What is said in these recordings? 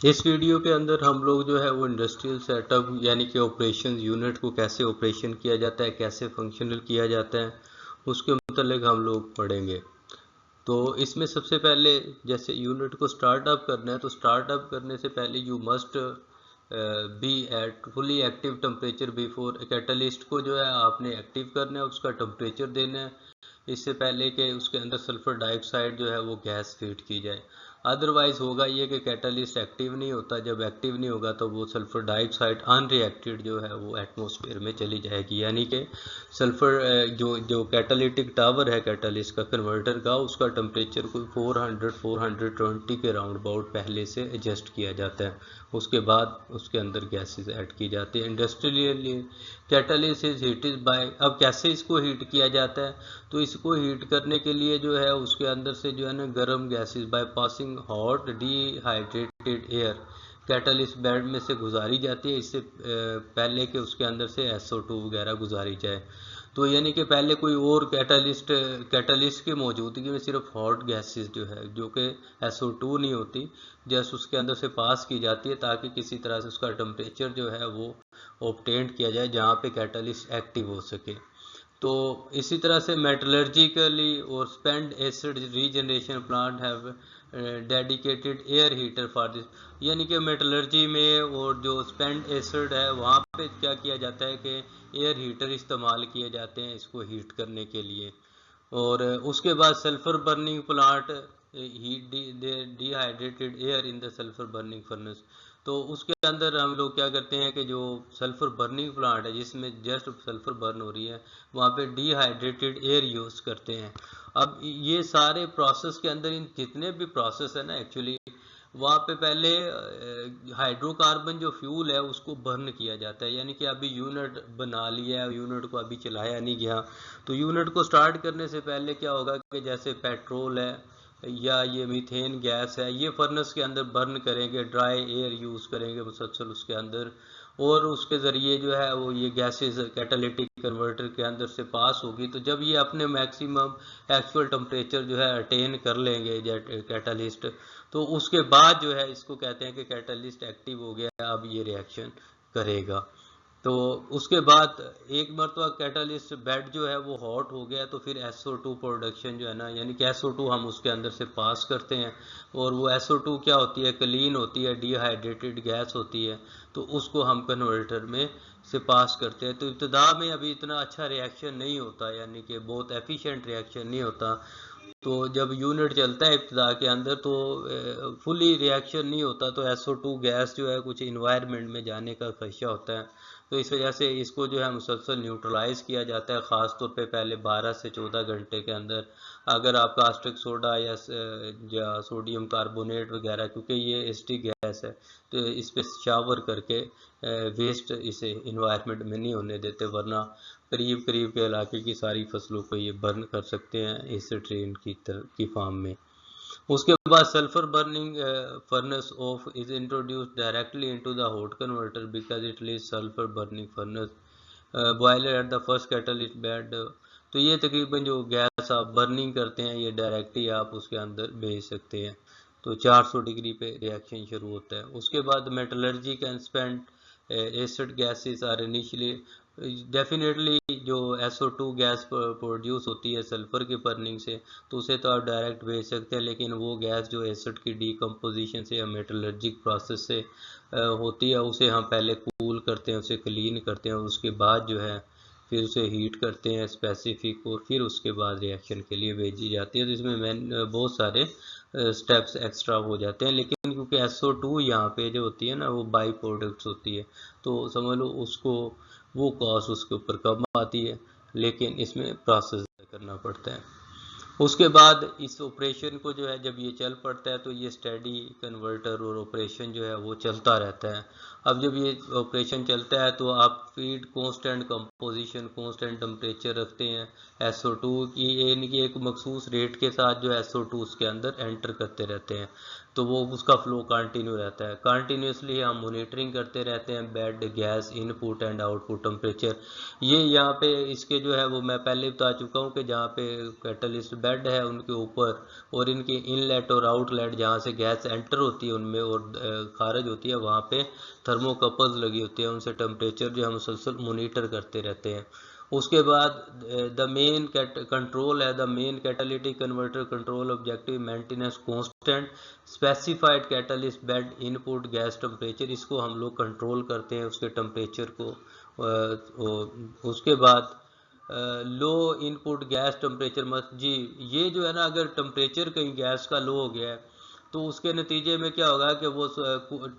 इस वीडियो के अंदर हम लोग जो है वो इंडस्ट्रियल सेटअप यानी कि ऑपरेशन यूनिट को कैसे ऑपरेशन किया जाता है, कैसे फंक्शनल किया जाता है, उसके मतलब हम लोग पढ़ेंगे। तो इसमें सबसे पहले जैसे यूनिट को स्टार्टअप करना है, तो स्टार्टअप करने से पहले you must be at fully active temperature before catalyst को जो है आपने एक्टिव करना है, उसका टेम्परेचर देना है इससे पहले कि उसके अंदर सल्फर डाइऑक्साइड जो है वो गैस फीड की जाए। अदरवाइज होगा ये कि कैटलिस्ट एक्टिव नहीं होता, जब एक्टिव नहीं होगा तो वो सल्फर डाइऑक्साइड अनरिएक्टेड जो है वो एटमॉस्फेयर में चली जाएगी, यानी कि सल्फर जो जो कैटालिटिक टावर है कैटलिस्ट का कन्वर्टर का, उसका टेम्परेचर कोई 400-420 के राउंड अबाउट पहले से एडजस्ट किया जाता है, उसके बाद उसके अंदर गैसेस ऐड की जाती है। Industrially catalyst is heated bye, अब कैसे इसको हीट किया जाता है, तो इसको हीट करने के लिए जो है उसके अंदर से जो है ना गर्म gases by passing hot dehydrated air catalyst bed में से गुजारी जाती है, इससे पहले कि उसके अंदर से SO2 वगैरह गुजारी जाए। तो यानी कि पहले कोई और कैटलिस्ट की मौजूदगी में सिर्फ हॉट गैसेस जो है जो कि SO2 नहीं होती, जस्ट उसके अंदर से पास की जाती है ताकि किसी तरह से उसका टेम्परेचर जो है वो ऑब्टेन किया जाए जहाँ पे कैटलिस्ट एक्टिव हो सके। तो इसी तरह से मेटलर्जिकली और spend acid regeneration plant have dedicated air heater for this, यानी कि मेटलर्जी में और जो स्पेंड एसिड है वहाँ पे क्या किया जाता है कि एयर हीटर इस्तेमाल किए जाते हैं इसको हीट करने के लिए। और उसके बाद sulphur burning plant heat dehydrated air in the sulphur burning furnace, तो उसके अंदर हम लोग क्या करते हैं कि जो सल्फर बर्निंग प्लांट है जिसमें जस्ट सल्फर बर्न हो रही है वहाँ पे डिहाइड्रेटेड एयर यूज़ करते हैं। अब ये सारे प्रोसेस के अंदर इन जितने भी प्रोसेस है ना एक्चुअली वहाँ पे पहले हाइड्रोकार्बन जो फ्यूल है उसको बर्न किया जाता है, यानी कि अभी यूनिट बना लिया है, यूनिट को अभी चलाया नहीं गया, तो यूनिट को स्टार्ट करने से पहले क्या होगा कि जैसे पेट्रोल है या ये मीथेन गैस है ये फर्नेस के अंदर बर्न करेंगे, ड्राई एयर यूज़ करेंगे मुसलसल उसके अंदर, और उसके ज़रिए जो है वो ये गैसेस कैटालिटिक कन्वर्टर के अंदर से पास होगी। तो जब ये अपने मैक्सिमम एक्चुअल टेम्परेचर जो है अटेन कर लेंगे कैटालिस्ट, तो उसके बाद जो है इसको कहते हैं कि कैटालिस्ट एक्टिव हो गया, अब ये रिएक्शन करेगा। तो उसके बाद एक मरतबा कैटालिस्ट बेड जो है वो हॉट हो गया तो फिर SO2 प्रोडक्शन जो है ना, यानी कि SO2 हम उसके अंदर से पास करते हैं, और वो SO2 क्या होती है, क्लीन होती है, डिहाइड्रेटेड गैस होती है, तो उसको हम कन्वर्टर में से पास करते हैं। तो इब्तदा में अभी इतना अच्छा रिएक्शन नहीं होता, यानी कि बहुत एफिशिएंट रिएक्शन नहीं होता। तो जब यूनिट चलता है इब्तदा के अंदर तो फुली रिएक्शन नहीं होता, तो SO2 गैस जो है कुछ इन्वायरमेंट में जाने का खदशा होता है, तो इस वजह से इसको जो है मुसलसल न्यूट्रलाइज किया जाता है, ख़ास तौर पे पहले 12 से 14 घंटे के अंदर। अगर आप कास्टिक सोडा या सोडियम कार्बोनेट वगैरह, क्योंकि ये एसिडिक गैस है तो इस पर शावर करके वेस्ट इसे इन्वायरमेंट में नहीं होने देते, वरना करीब करीब के इलाके की सारी फसलों को ये बर्न कर सकते हैं इस ट्रेन की फार्म में। उसके बाद sulphur burning furnace of is introduced directly into the hot converter because it lease sulphur burning furnace boiler at the first catalyst bed, तो ये तकरीबन जो गैस आप बर्निंग करते हैं ये डायरेक्टली आप उसके अंदर भेज सकते हैं। तो 400 डिग्री पे रिएक्शन शुरू होता है। उसके बाद metallurgy can spend acid gases are initially, definitely जो SO2 गैस प्रोड्यूस होती है सल्फर की बर्निंग से, तो उसे तो आप डायरेक्ट भेज सकते हैं, लेकिन वो गैस जो एसिड की डीकम्पोजिशन से या मेटलर्जिक प्रोसेस से होती है उसे हम पहले कूल करते हैं, उसे क्लीन करते हैं, और उसके बाद जो है फिर उसे हीट करते हैं स्पेसिफिक, और फिर उसके बाद रिएक्शन के लिए भेजी जाती है। तो इसमें बहुत सारे स्टेप्स एक्स्ट्रा हो जाते हैं, लेकिन क्योंकि SO2 यहाँ पे जो होती है ना वो बाई प्रोडक्ट्स होती है, तो समझ लो उसको वो कॉस्ट उसके ऊपर कम आती है, लेकिन इसमें प्रोसेस करना पड़ता है। उसके बाद इस ऑपरेशन को जो है जब ये चल पड़ता है तो ये स्टडी कन्वर्टर और ऑपरेशन जो है वो चलता रहता है। अब जब ये ऑपरेशन चलता है तो आप feed constant composition constant temperature रखते हैं SO2 की, यानी कि एक मखसूस रेट के साथ जो SO2 उसके अंदर एंटर करते रहते हैं, तो वो उसका फ्लो कंटिन्यू रहता है। कंटिन्यूसली हम मॉनिटरिंग करते रहते हैं bed gas input and output temperature. ये यहाँ पे इसके जो है वो मैं पहले बता चुका हूँ कि जहाँ पे कैटलिस्ट बेड है उनके ऊपर और इनके इनलेट और आउटलेट जहाँ से गैस एंटर होती है उनमें और खारिज होती है वहाँ पे थर्मोकपल्स लगी होती है, उनसे टेम्परेचर जो है मुसलसल मोनीटर करते रहते हैं। उसके बाद द मेन कंट्रोल है, the main catalytic converter control objective maintenance constant specified catalyst bed input gas temperature, इसको हम लोग कंट्रोल करते हैं उसके टेम्परेचर को। उसके बाद लो इनपुट गैस टेम्परेचर मस्ट जी, ये जो है ना अगर टेम्परेचर कहीं गैस का लो हो गया है तो उसके नतीजे में क्या होगा कि वो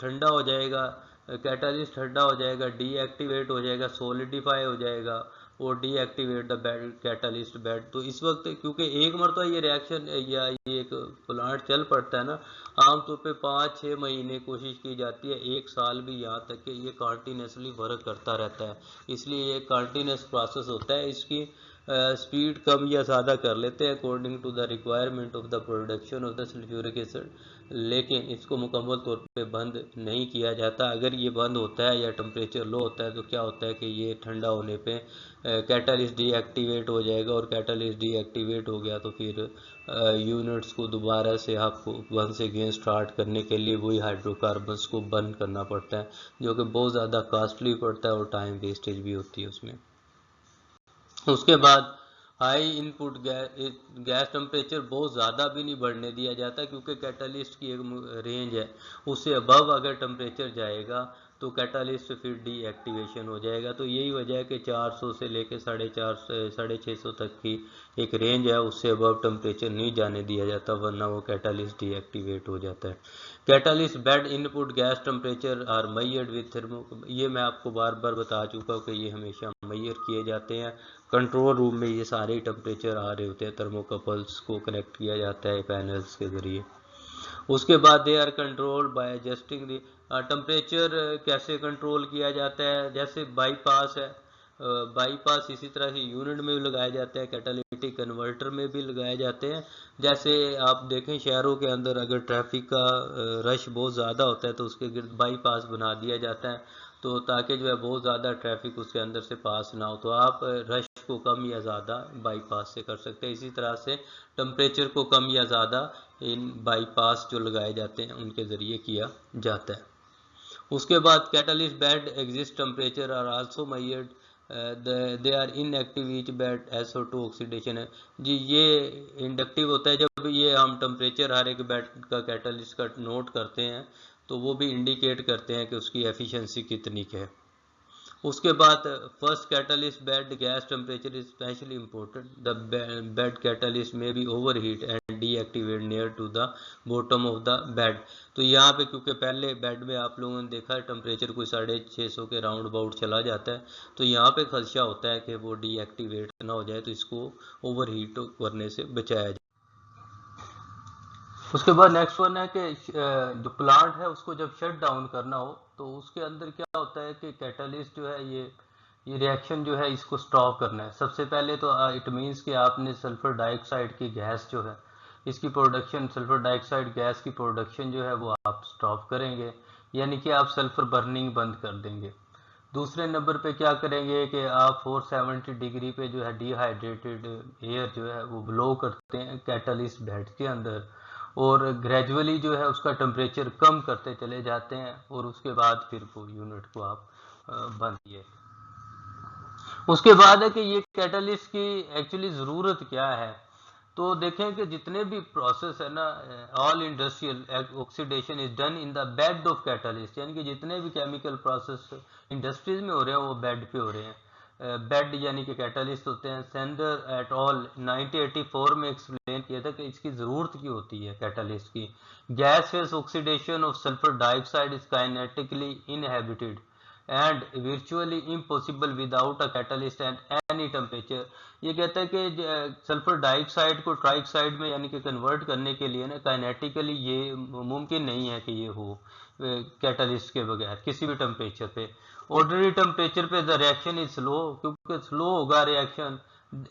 ठंडा हो जाएगा, कैटालिस्ट ठंडा हो जाएगा, डीएक्टिवेट हो जाएगा, सॉलिडिफाई हो जाएगा और deactivate the bed catalyst bed. तो इस वक्त क्योंकि एक मरतबा ये रिएक्शन या ये एक प्लांट चल पड़ता है ना, आमतौर पे 5-6 महीने कोशिश की जाती है, 1 साल भी, यहाँ तक कि ये कंटिन्यूसली वर्क करता रहता है। इसलिए ये कंटिन्यूस प्रोसेस होता है। इसकी स्पीड कम या ज़्यादा कर लेते हैं according to the requirement of the production of the sulphuric acid, लेकिन इसको मुकम्मल तौर पे बंद नहीं किया जाता। अगर ये बंद होता है या टेम्परेचर लो होता है तो क्या होता है कि ये ठंडा होने पे कैटालिस्ट डीएक्टिवेट हो जाएगा और कैटालिस्ट डीएक्टिवेट हो गया तो फिर यूनिट्स को दोबारा से आपको वन से अगेन स्टार्ट करने के लिए वही हाइड्रोकार्बन्स को बंद करना पड़ता है, जो कि बहुत ज़्यादा कॉस्टली पड़ता है और टाइम वेस्टेज भी होती है उसमें। उसके बाद हाई इनपुट गैस टेम्परेचर बहुत ज़्यादा भी नहीं बढ़ने दिया जाता, क्योंकि कैटालिस्ट की एक रेंज है, उससे अबव अगर टेम्परेचर जाएगा तो कैटालिस्ट फिर डीएक्टिवेशन हो जाएगा। तो यही वजह है कि 400 से लेकर 650 तक की एक रेंज है, उससे अबव टेम्परेचर नहीं जाने दिया जाता, वरना वो कैटालिस्ट डीएक्टिवेट हो जाता है। Catalyst bed input gas temperature are measured with thermo, ये मैं आपको बार बार बता चुका हूँ कि ये हमेशा मेजर किए जाते हैं। कंट्रोल रूम में ये सारे टेम्परेचर आ रहे होते हैं, थर्मोकपल्स को कनेक्ट किया जाता है पैनल्स के ज़रिए। उसके बाद they are control by adjusting the temperature. कैसे कंट्रोल किया जाता है? जैसे बाईपास है, बाईपास इसी तरह से यूनिट में भी लगाए जाते हैं, कैटालिटिक कन्वर्टर में भी लगाए जाते हैं। जैसे आप देखें शहरों के अंदर अगर ट्रैफिक का रश बहुत ज़्यादा होता है तो उसके गिर्द बाईपास बना दिया जाता है, तो ताकि जो है बहुत ज़्यादा ट्रैफिक उसके अंदर से पास ना हो, तो आप रश को कम या ज़्यादा बाईपास से कर सकते हैं। इसी तरह से टेम्परेचर को कम या ज़्यादा इन बाईपास जो लगाए जाते हैं उनके ज़रिए किया जाता है। उसके बाद catalyst bed exist temperature are also measured, they are inactive each bed SO2 oxidation है जी। ये इंडक्टिव होता है, जब ये हम टेम्परेचर हर एक बेड का कैटालिस्ट का नोट करते हैं तो वो भी इंडिकेट करते हैं कि उसकी एफिशिएंसी कितनी है। उसके बाद first catalyst bed gas temperature is specially important, the bed catalyst में be over heat and deactivate near to the bottom of the bed. तो यहाँ पे क्योंकि पहले बेड में आप लोगों ने देखा है टेम्परेचर कोई 650 के राउंड अबाउट चला जाता है, तो यहाँ पे खदशा होता है कि वो डीएक्टिवेट ना हो जाए, तो इसको ओवर हीट करने से बचाया जाए। उसके बाद नेक्स्ट वन है कि जो प्लांट है उसको जब शट डाउन करना हो तो उसके अंदर क्या होता है कि कैटालिस्ट जो है ये रिएक्शन जो है इसको स्टॉप करना है। सबसे पहले तो इट मीन्स कि आपने सल्फर डाइऑक्साइड की गैस जो है इसकी प्रोडक्शन, सल्फर डाइऑक्साइड गैस की प्रोडक्शन जो है वो आप स्टॉप करेंगे, यानी कि आप सल्फर बर्निंग बंद कर देंगे। दूसरे नंबर पे क्या करेंगे कि आप 470 डिग्री पे जो है डिहाइड्रेटेड एयर जो है वो ब्लो करते हैं कैटालिस्ट बेड के अंदर, और ग्रेजुअली जो है उसका टेम्परेचर कम करते चले जाते हैं, और उसके बाद फिर वो यूनिट को आप बंद किए। उसके बाद है कि ये कैटालिस्ट की एक्चुअली ज़रूरत क्या है। तो देखें कि जितने भी प्रोसेस है ना, all industrial oxidation is done in the bed of catalyst, यानी कि जितने भी केमिकल प्रोसेस इंडस्ट्रीज में हो रहे हैं वो बेड पे हो रहे हैं। बेड यानी कि कैटालिस्ट होते हैं। सेंडर एट ऑल 1984 में एक्सप्लेन किया था कि इसकी ज़रूरत क्यों होती है कैटालिस्ट की। Gas face oxidation of sulphur dioxide is kinetically inhabited and virtually impossible without a catalyst and any temperature। ये कहता है कि सल्फर डाइऑक्साइड को ट्राइऑक्साइड में यानी कि कन्वर्ट करने के लिए ना काइनेटिकली ये मुमकिन नहीं है कि ये हो कैटालिस्ट के बगैर किसी भी टेम्परेचर पे। ऑर्डिनरी टेम्परेचर पे द रिएक्शन इज स्लो, क्योंकि स्लो होगा reaction.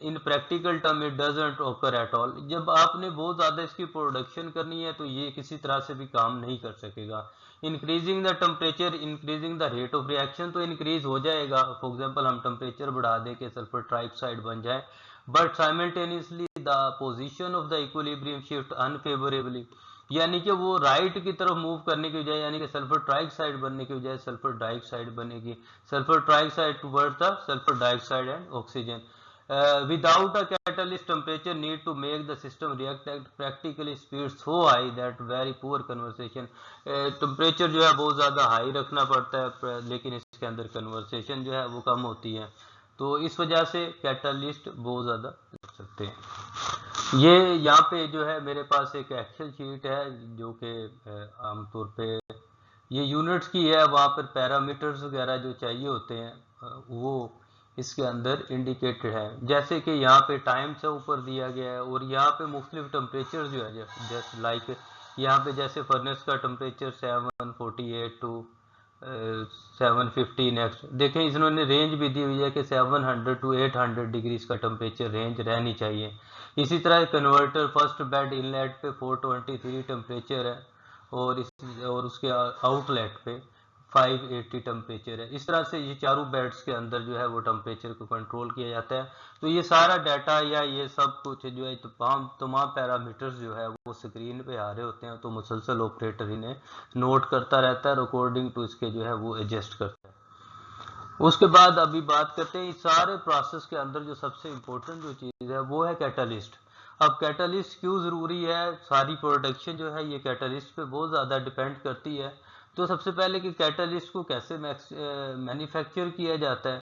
In practical term it doesn't occur at all. जब आपने बहुत ज़्यादा इसकी प्रोडक्शन करनी है तो ये किसी तरह से भी काम नहीं कर सकेगा। Increasing the temperature increasing the rate of reaction, तो इंक्रीज हो जाएगा। फॉर एग्जांपल हम टेम्परेचर बढ़ा दें कि सल्फर ट्राइऑक्साइड बन जाए, but simultaneously the position of the equilibrium shift unfavourably, यानी कि वो राइट की तरफ मूव करने की बजाय, यानी कि सल्फर ट्राइऑक्साइड बनने की बजाय सल्फर डाइऑक्साइड बनेगी, sulphur trioxide towards the sulphur dioxide and oxygen. Without a catalyst, temperature need to make the system react at practically speed so high that very poor conversation, temperature जो है बहुत ज़्यादा high रखना पड़ता है, लेकिन इसके अंदर कन्वर्सेशन जो है वो कम होती है, तो इस वजह से कैटलिस्ट बहुत ज़्यादा लग सकते हैं। ये यहाँ पे जो है मेरे पास एक एक्सेल शीट है जो कि आमतौर पे ये यूनिट्स की है, वहाँ पर पैरामीटर्स वगैरह जो चाहिए होते हैं वो इसके अंदर इंडिकेटेड है, जैसे कि यहाँ पे टाइम से ऊपर दिया गया है, और यहाँ पे मुख्तलिफ टेम्परेचर जो है जैसे लाइक यहाँ पे जैसे फर्नेस का टेम्परेचर 748 टू 750, नेक्स्ट देखें इन्होंने रेंज भी दी हुई है कि 700 टू 800 डिग्रीज का टेम्परेचर रेंज रहनी चाहिए। इसी तरह कन्वर्टर फर्स्ट बेड इनलेट पे 423 टेम्परेचर है, और उसके आउटलेट पे 580 टेम्परेचर है। इस तरह से ये चारों बेड्स के अंदर जो है वो टेम्परेचर को कंट्रोल किया जाता है। तो ये सारा डाटा या ये सब कुछ जो है तमाम पैरामीटर्स जो है वो स्क्रीन पे आ रहे होते हैं, तो मुसलसल ऑपरेटर इन्हें नोट करता रहता है, अकॉर्डिंग टू इसके जो है वो एडजस्ट करता है। उसके बाद अभी बात करते हैं इस सारे प्रोसेस के अंदर जो सबसे इम्पोर्टेंट जो चीज़ है वो है कैटलिस्ट। अब कैटलिस्ट क्यों ज़रूरी है, सारी प्रोडक्शन जो है ये कैटलिस्ट पे बहुत ज़्यादा डिपेंड करती है। तो सबसे पहले कि कैटलिस्ट को कैसे मैन्युफैक्चर किया जाता है,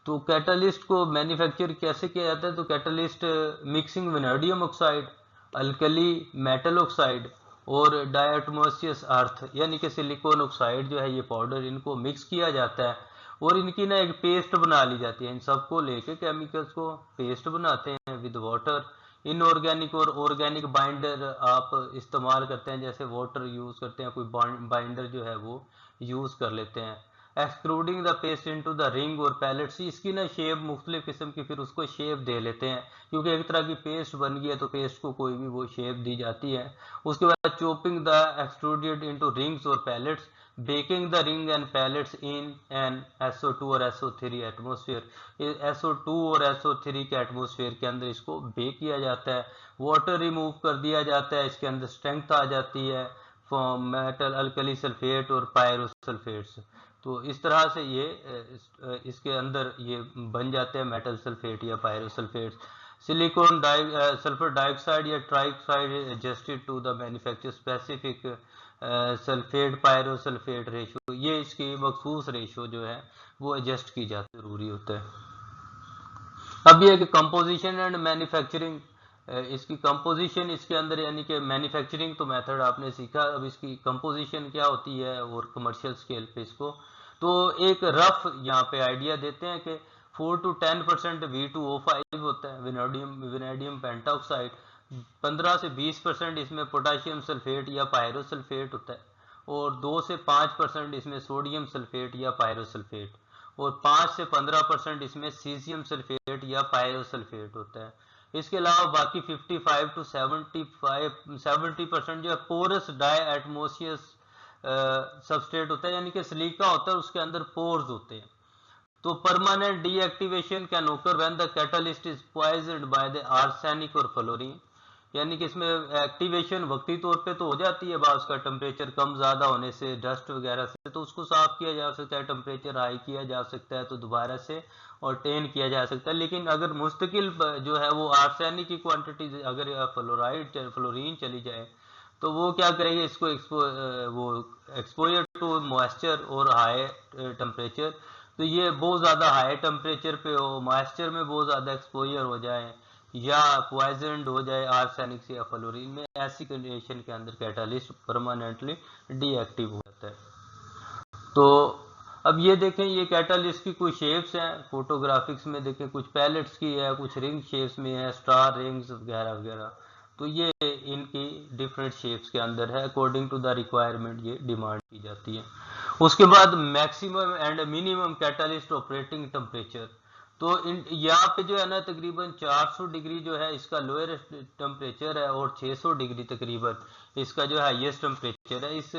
तो कैटलिस्ट को मैन्युफैक्चर कैसे किया जाता है, तो catalyst mixing vanadium oxide, alkali metal oxide और डायटमोसियस अर्थ यानी कि सिलिकॉन ऑक्साइड जो है ये पाउडर, इनको मिक्स किया जाता है और इनकी ना एक पेस्ट बना ली जाती है। इन सबको लेके केमिकल्स को पेस्ट बनाते हैं विद वाटर। इनऑर्गेनिक और ऑर्गेनिक बाइंडर आप इस्तेमाल करते हैं, जैसे वाटर यूज करते हैं, कोई बाइंडर जो है वो यूज कर लेते हैं। Excluding the paste into the ring और पैलेट्स, इसकी ना शेप मुख्तलिफ किस्म की फिर उसको शेप दे लेते हैं, क्योंकि एक तरह की पेस्ट बन गई है तो पेस्ट को कोई भी वो शेप दी जाती है। उसके बाद chopping the extruded into rings और pellets, baking the ring and pellets in an SO2 और SO3 एटमोसफेयर। SO2 और SO3 के एटमोसफेयर के अंदर इसको बेक किया जाता है। वाटर रिमूव कर दिया जाता है, इसके अंदर स्ट्रेंथ आ जाती है फॉर्म मेटल अल्कली सल्फेट और पायरोसल्फेट्स। तो इस तरह से ये इसके अंदर ये बन जाते हैं मेटल सल्फेट या पायरोसल्फेट्स। सिलिकॉन सल्फर डाइऑक्साइड या trioxide adjusted to the manufacture specific sulphate pyrosulphate ratio, ये इसकी मखसूस रेशो जो है वो एडजस्ट की जाती जरूरी होता है। अब ये कि कंपोजिशन एंड मैन्युफैक्चरिंग, इसकी कंपोजिशन इसके अंदर यानी कि मैन्युफैक्चरिंग तो मेथड आपने सीखा, अब इसकी कंपोजिशन क्या होती है और कमर्शियल स्केल पे इसको, तो एक रफ यहाँ पे आइडिया देते हैं कि 4 to 10% V2O5 होता है वेनेडियम पेंटाऑक्साइड, 15 से 20% इसमें पोटेशियम सल्फेट या पायरोसल्फेट होता है, और 2 से 5% इसमें सोडियम सल्फेट या पायरोसल्फेट, और 5 से 15% इसमें सीजियम सल्फेट या पायरोसल्फेट होता है। इसके अलावा बाकी 55 to 70% जो है पोरस डाई एटमोसियस सबस्ट्रेट होता है, यानी कि सिलिका होता है उसके अंदर पोर्स होते हैं। तो permanent deactivation can occur when the catalyst is poisoned by the arsenic और फ्लोरीन, यानी कि इसमें एक्टिवेशन वक्ती तौर पे तो हो जाती है, बास का टेम्परेचर कम ज़्यादा होने से डस्ट वगैरह से, तो उसको साफ किया जा सकता है, टेम्परेचर हाई किया जा सकता है तो दोबारा से और टेन किया जा सकता है। लेकिन अगर मुस्तकिल जो है वो आर्सेनिक की क्वांटिटी अगर फ्लोरीन चली जाए तो वो क्या करेंगे, इसको वो एक्सपोजर टू मॉइस्चर और हाई टेम्परेचर, तो ये बहुत ज़्यादा हाई टेम्परेचर पे हो, मॉइस्चर में बहुत ज़्यादा एक्सपोजर हो जाए या पॉइजन्ड हो जाए आर्सेनिक से या फ्लोरीन में, ऐसी कंडीशन के अंदर कैटालिस्ट परमानेंटली डीएक्टिव हो जाता है। तो अब ये देखें ये कैटालिस्ट की कुछ शेप्स हैं, फोटोग्राफिक्स में देखें कुछ पैलेट्स की है, कुछ रिंग शेप्स में है, स्टार रिंग्स वगैरह वगैरह, तो ये इनकी डिफरेंट शेप्स के अंदर है, अकॉर्डिंग टू द रिक्वायरमेंट ये डिमांड की जाती है। उसके बाद maximum and minimum catalyst operating temperature, तो यहाँ पे जो है ना तकरीबन 400 डिग्री जो है इसका लोएस्ट टेम्परेचर है और 600 डिग्री तकरीबन इसका जो हाईएस्ट टेम्परेचर है। इस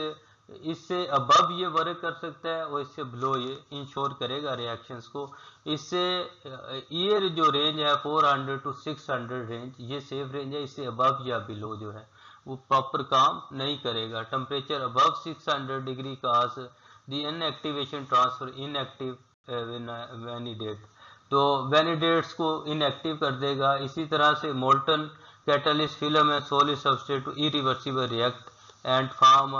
इससे अबव ये वर्क कर सकता है और इससे बिलो ये इंश्योर करेगा रिएक्शंस को। इससे ये जो रेंज है 400 to 600 रेंज, ये सेफ रेंज है। इससे अबव या बिलो जो है वो प्रॉपर काम नहीं करेगा। Temperature above 600 degree cause the inactivation transfer inactive vanadate, तो वैनिडेट्स को इनएक्टिव कर देगा। इसी तरह से मोल्टन कैटलिस्ट फिल्म है solid substrate to irreversible react and form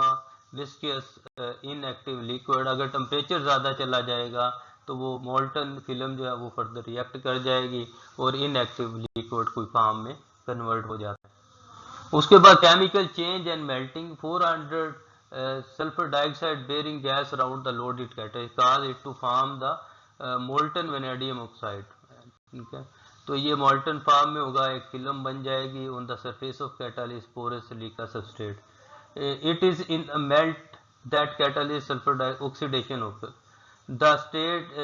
viscous inactive liquid. अगर टेम्परेचर ज़्यादा चला जाएगा तो वो मोल्टन फिल्म जो है वो फर्दर रिएक्ट कर जाएगी और इनएक्टिव लिक्विड कोई फॉर्म में कन्वर्ट हो जाता है। उसके बाद chemical change and melting 400 sulphur dioxide bearing gas around the loaded catalyst cause it to form the molten vanadium oxide. ठीक है, तो ये मोल्टन फॉर्म में होगा, एक फिल्म बन जाएगी on the surface of catalyst porous silica substrate. It is in melt that catalyst sulphur oxidation occur the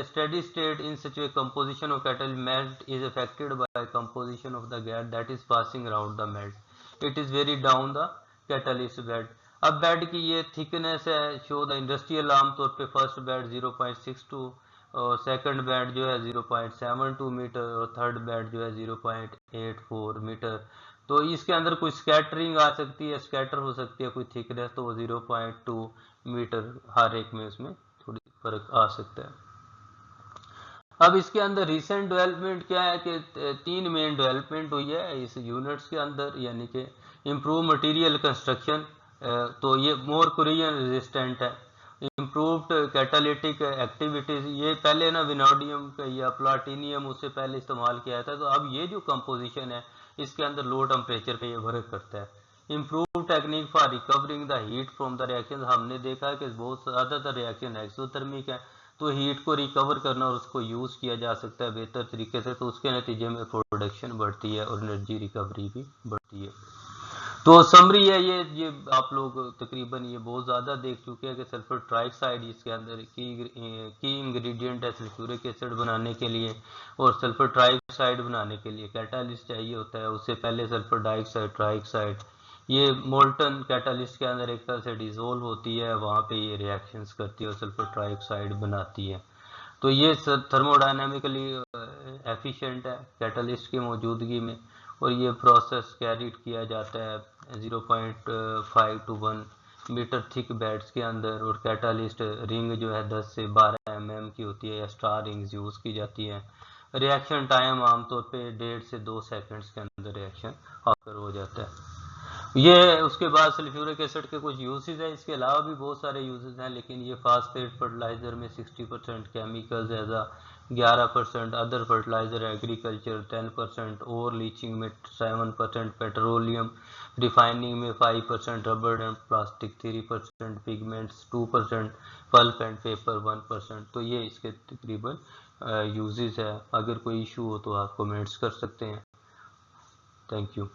steady state in such a composition of catalyst melt is affected by composition of the gas that is passing around the melt. It is very down the catalyst bed. अब bed की ये thickness है show the industrial आमतौर पे first bed 0.62 और second bed जो है 0.72 metre और थर्ड बेड जो है 0.84 मीटर। तो इसके अंदर कोई स्कैटरिंग आ सकती है, स्कैटर हो सकती है कोई थिकनेस, तो वो 0.2 मीटर हर एक में उसमें थोड़ी फर्क आ सकता है। अब इसके अंदर रिसेंट डेवलपमेंट क्या है कि 3 मेन डेवलपमेंट हुई है इस यूनिट्स के अंदर, यानी कि इम्प्रूव मटेरियल कंस्ट्रक्शन, तो ये मोर कोरिजन रेजिस्टेंट है। इम्प्रूव्ड कैटालिटिक एक्टिविटीज, ये पहले ना विनोडियम का या प्लाटिनियम उससे पहले इस्तेमाल किया था, तो अब ये जो कंपोजिशन है इसके अंदर लो टेम्परेचर पे ये वर्क करता है। Improve technique for recovering the heat from the reaction, हमने देखा है कि बहुत ज़्यादातर रिएक्शन एक्सोथर्मिक है, तो हीट को रिकवर करना और उसको यूज़ किया जा सकता है बेहतर तरीके से, तो उसके नतीजे में प्रोडक्शन बढ़ती है और एनर्जी रिकवरी भी बढ़ती है। तो समरी है ये आप लोग तकरीबन ये बहुत ज़्यादा देख चुके हैं कि सल्फर ट्राइऑक्साइड इसके अंदर की इंग्रेडिएंट है सल्फ्यूरिक एसिड बनाने के लिए, और सल्फर ट्राइऑक्साइड बनाने के लिए कैटालिस्ट चाहिए होता है। उससे पहले सल्फर डाइऑक्साइड ट्राइऑक्साइड ये मोल्टन कैटालिस्ट के अंदर एक तरह से डिसोल्व होती है, वहाँ पे ये रिएक्शंस करती है और सल्फर ट्राइऑक्साइड बनाती है। तो ये थर्मोडायनामिकली एफिशिएंट है कैटालिस्ट की मौजूदगी में, और ये प्रोसेस कैरीड किया जाता है 0.5 to 1 मीटर थिक बेड्स के अंदर, और कैटालिस्ट रिंग जो है 10 से 12 mm की होती है या स्टार रिंग्स यूज़ की जाती है। रिएक्शन टाइम आमतौर पे 1.5 से 2 सेकंड्स के अंदर रिएक्शन ऑकर हो जाता है। ये उसके बाद सल्फ्यूरिक एसिड के कुछ यूजेस हैं, इसके अलावा भी बहुत सारे यूजेस हैं, लेकिन ये फास्फेट फर्टिलाइजर में 60% केमिकल्स एज आ 11%, अदर फर्टिलाइजर एग्रीकल्चर 10%, और लीचिंग में 7%, पेट्रोलियम रिफाइनिंग में 5%, rubber and plastic 3%, pigments 2%, pulp and paper 1%। तो ये इसके तकरीबन यूजेस है। अगर कोई इशू हो तो आप कमेंट्स कर सकते हैं। Thank you.